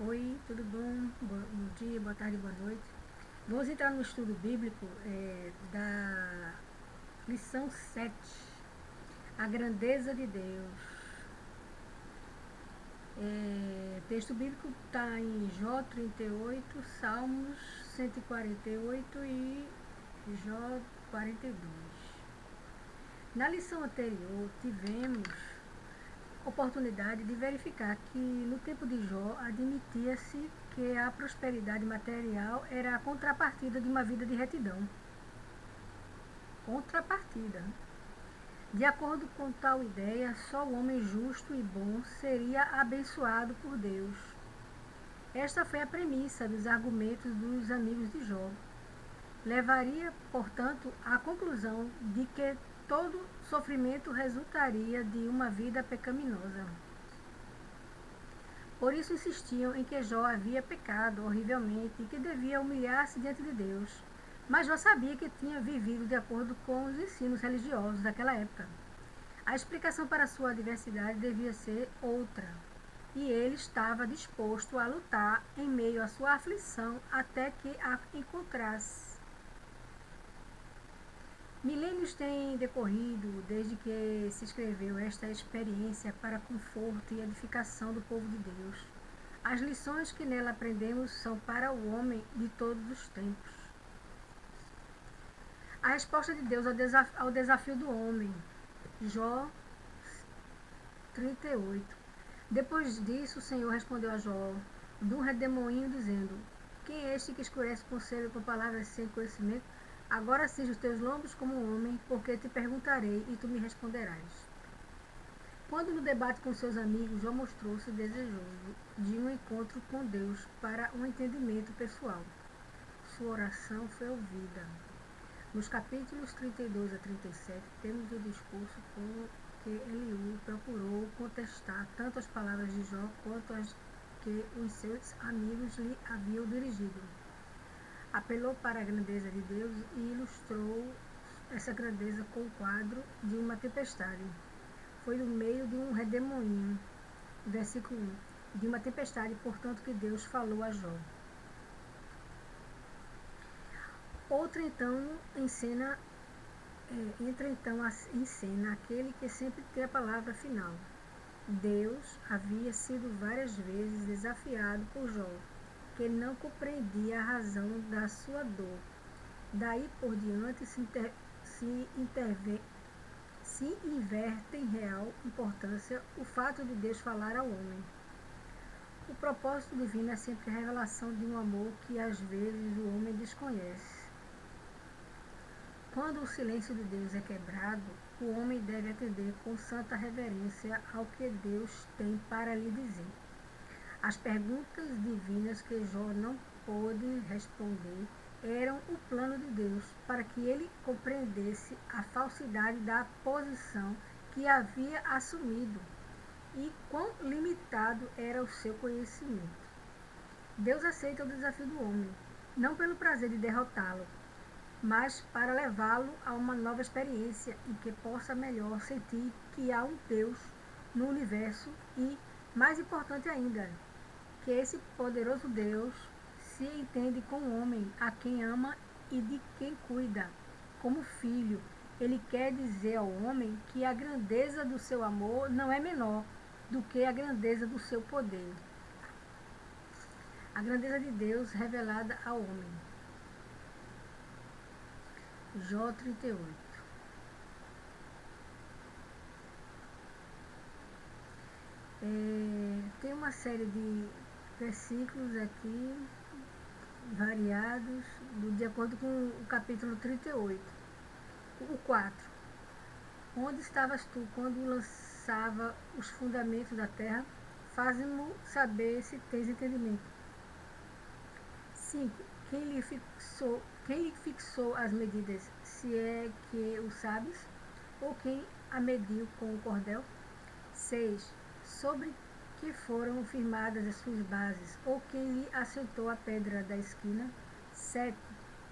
Oi, tudo bom? Bom dia, boa tarde, boa noite. Vamos entrar no estudo bíblico da lição 7, a grandeza de Deus. Texto bíblico está em Jó 38, Salmos 148 e Jó 42. Na lição anterior, tivemos oportunidade de verificar que no tempo de Jó admitia-se que a prosperidade material era a contrapartida de uma vida de retidão. Contrapartida. De acordo com tal ideia, só o homem justo e bom seria abençoado por Deus. Esta foi a premissa dos argumentos dos amigos de Jó. Levaria, portanto, à conclusão de que todo sofrimento resultaria de uma vida pecaminosa. Por isso insistiam em que Jó havia pecado horrivelmente e que devia humilhar-se diante de Deus. Mas Jó sabia que tinha vivido de acordo com os ensinos religiosos daquela época. A explicação para sua adversidade devia ser outra, e ele estava disposto a lutar em meio à sua aflição até que a encontrasse. Milênios têm decorrido desde que se escreveu esta experiência para conforto e edificação do povo de Deus. As lições que nela aprendemos são para o homem de todos os tempos. A resposta de Deus ao desafio do homem. Jó 38. Depois disso, o Senhor respondeu a Jó de um redemoinho, dizendo: Quem é este que escurece o conselho com palavras sem conhecimento? Agora cinge os teus lombos como um homem, porque te perguntarei e tu me responderás. Quando no debate com seus amigos, Jó mostrou-se desejoso de um encontro com Deus para um entendimento pessoal. Sua oração foi ouvida. Nos capítulos 32 a 37, temos o discurso com que Eliú procurou contestar tanto as palavras de Jó quanto as que os seus amigos lhe haviam dirigido. Apelou para a grandeza de Deus e ilustrou essa grandeza com o quadro de uma tempestade. Foi no meio de um redemoinho, versículo 1, de uma tempestade, portanto, que Deus falou a Jó. Entra então em cena aquele que sempre tem a palavra final. Deus havia sido várias vezes desafiado por Jó, que não compreendia a razão da sua dor. Daí por diante se inverte em real importância o fato de Deus falar ao homem. O propósito divino é sempre a revelação de um amor que às vezes o homem desconhece. Quando o silêncio de Deus é quebrado, o homem deve atender com santa reverência ao que Deus tem para lhe dizer. As perguntas divinas que Jó não pôde responder eram o plano de Deus para que ele compreendesse a falsidade da posição que havia assumido e quão limitado era o seu conhecimento. Deus aceita o desafio do homem, não pelo prazer de derrotá-lo, mas para levá-lo a uma nova experiência e que possa melhor sentir que há um Deus no universo e, mais importante ainda, que esse poderoso Deus se entende com o homem a quem ama e de quem cuida. Como filho, ele quer dizer ao homem que a grandeza do seu amor não é menor do que a grandeza do seu poder. A grandeza de Deus revelada ao homem. Jó 38. Tem uma série de versículos aqui variados de acordo com o capítulo 38. O 4. Onde estavas tu quando lançava os fundamentos da terra? Faze-mo saber se tens entendimento. 5. Quem lhe fixou as medidas, se é que o sabes? Ou quem a mediu com o cordel? 6. Sobre que foram firmadas as suas bases, ou quem lhe assentou a pedra da esquina? 7.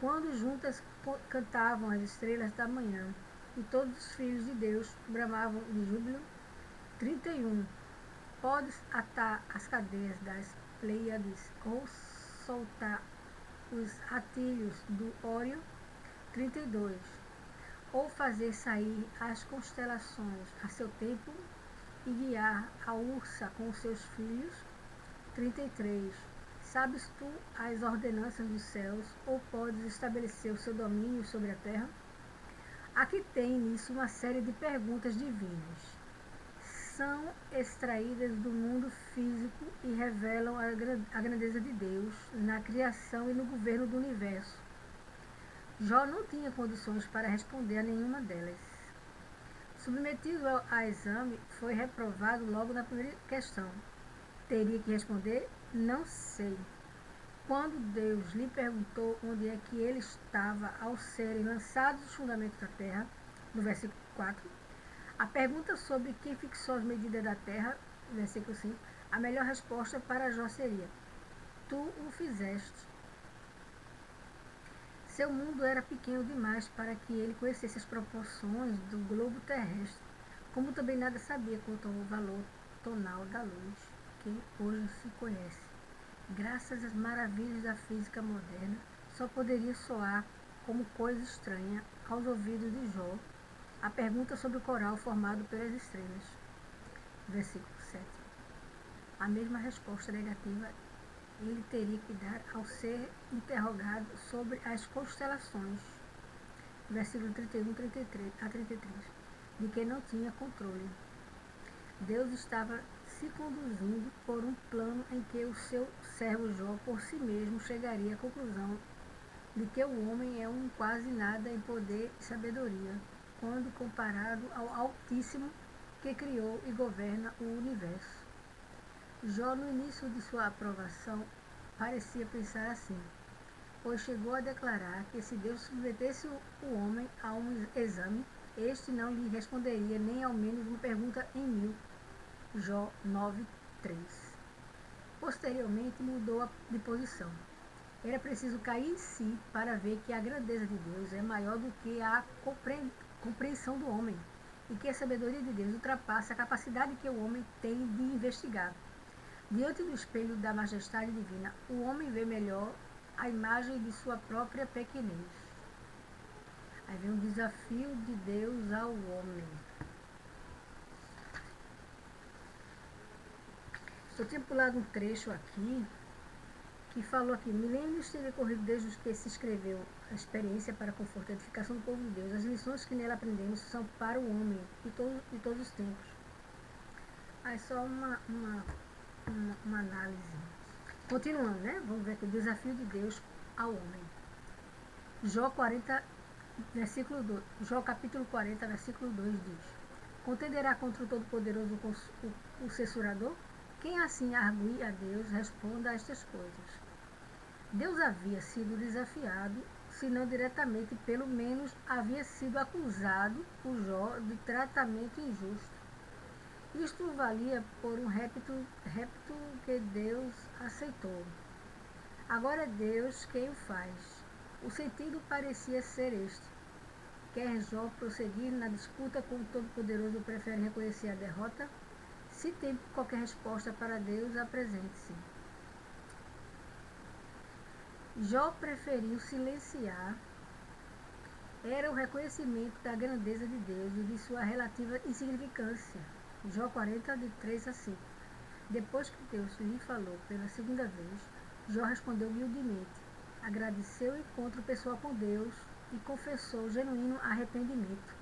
Quando juntas cantavam as estrelas da manhã, e todos os filhos de Deus bramavam de júbilo? 31. Podes atar as cadeias das Pleiades, ou soltar os atilhos do Órion. 32. Ou fazer sair as constelações a seu tempo e guiar a ursa com seus filhos. 33. Sabes tu as ordenanças dos céus, ou podes estabelecer o seu domínio sobre a terra? Aqui tem nisso uma série de perguntas divinas. São extraídas do mundo físico e revelam a grandeza de Deus na criação e no governo do universo. Jó não tinha condições para responder a nenhuma delas. Submetido a exame, foi reprovado logo na primeira questão. Teria que responder: não sei. Quando Deus lhe perguntou onde é que ele estava ao serem lançados os fundamentos da terra, no versículo 4, a pergunta sobre quem fixou as medidas da terra, versículo 5, a melhor resposta para Jó seria: tu o fizeste. Seu mundo era pequeno demais para que ele conhecesse as proporções do globo terrestre, como também nada sabia quanto ao valor tonal da luz, que hoje se conhece. Graças às maravilhas da física moderna, só poderia soar como coisa estranha aos ouvidos de Jó a pergunta sobre o coral formado pelas estrelas. Versículo 7. A mesma resposta negativa ele teria que dar ao ser interrogado sobre as constelações. Versículo 31 a 33. De que não tinha controle. Deus estava se conduzindo por um plano em que o seu servo Jó por si mesmo chegaria à conclusão de que o homem é um quase nada em poder e sabedoria, quando comparado ao Altíssimo que criou e governa o universo. Jó, no início de sua aprovação, parecia pensar assim, pois chegou a declarar que se Deus submetesse o homem a um exame, este não lhe responderia nem ao menos uma pergunta em 1000. Jó 9:3. Posteriormente mudou de posição. Era preciso cair em si para ver que a grandeza de Deus é maior do que a compreensão do homem e que a sabedoria de Deus ultrapassa a capacidade que o homem tem de investigar. Diante do espelho da majestade divina, o homem vê melhor a imagem de sua própria pequenez. Aí vem o desafio de Deus ao homem. Eu tinha pulado um trecho aqui que falou aqui: milênios têm decorrido desde que se escreveu a experiência para conforto e edificação do povo de Deus. As lições que nela aprendemos são para o homem de todos os tempos. Aí só uma análise. Continuando, né? Vamos ver aqui o desafio de Deus ao homem. Jó 40, versículo 2. Jó capítulo 40, versículo 2 diz: contenderá contra o Todo-Poderoso o censurador? Quem assim argue a Deus, responda a estas coisas. Deus havia sido desafiado, se não diretamente, pelo menos havia sido acusado por Jó de tratamento injusto. Isto valia por um repto que Deus aceitou. Agora é Deus quem o faz. O sentido parecia ser este. Quer Jó prosseguir na disputa com o Todo-Poderoso, prefere reconhecer a derrota? Se tem qualquer resposta para Deus, apresente-se. Jó preferiu silenciar. Era o reconhecimento da grandeza de Deus e de sua relativa insignificância. Jó 40, de 3 a 5. Depois que Deus lhe falou pela segunda vez, Jó respondeu humildemente, agradeceu o encontro pessoal com Deus e confessou genuíno arrependimento.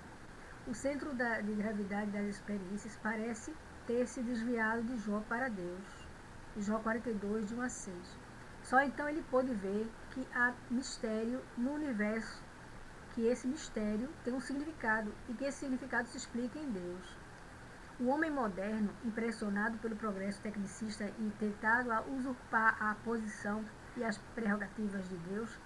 O centro de gravidade das experiências parece ter se desviado de Jó para Deus. Jó 42, de 1 a 6. Só então ele pôde ver que há mistério no universo, que esse mistério tem um significado e que esse significado se explica em Deus. O homem moderno, impressionado pelo progresso tecnicista e tentado a usurpar a posição e as prerrogativas de Deus,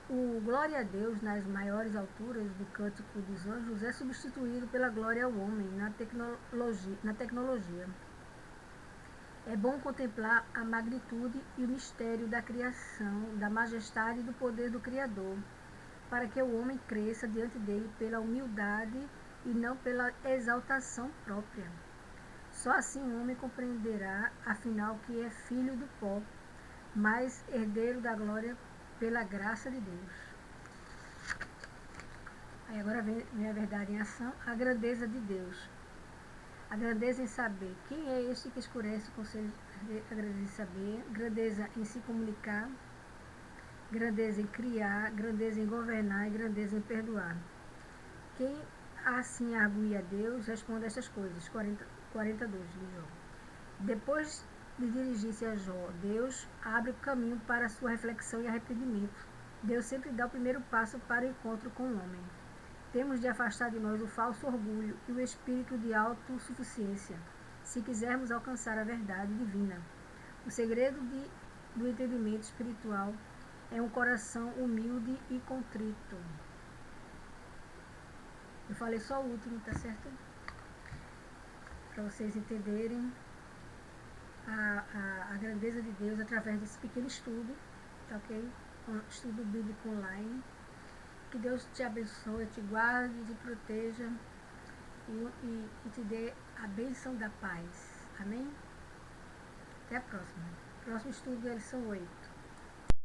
O glória a Deus nas maiores alturas do cântico dos anjos é substituído pela glória ao homem na tecnologia. É bom contemplar a magnitude e o mistério da criação, da majestade e do poder do Criador, para que o homem cresça diante dele pela humildade e não pela exaltação própria. Só assim o homem compreenderá, afinal, que é filho do pó, mas herdeiro da glória pela graça de Deus. Aí agora vem a verdade em ação, a grandeza de Deus. A grandeza em saber quem é este que escurece o conselho, a grandeza em saber, grandeza em se comunicar, grandeza em criar, grandeza em governar e grandeza em perdoar. Quem assim argui a Deus responde a estas coisas. 42 de Jó. Depois de dirigir-se a Jó, Deus abre o caminho para a sua reflexão e arrependimento. Deus sempre dá o primeiro passo para o encontro com o homem. Temos de afastar de nós o falso orgulho e o espírito de autossuficiência, se quisermos alcançar a verdade divina. O segredo do entendimento espiritual é um coração humilde e contrito. Eu falei só o último, tá certo? Para vocês entenderem a grandeza de Deus através desse pequeno estudo, tá ok? Um estudo bíblico online. Que Deus te abençoe, te guarde, te proteja e te dê a bênção da paz. Amém? Até a próxima. Próximo estudo é a lição 8.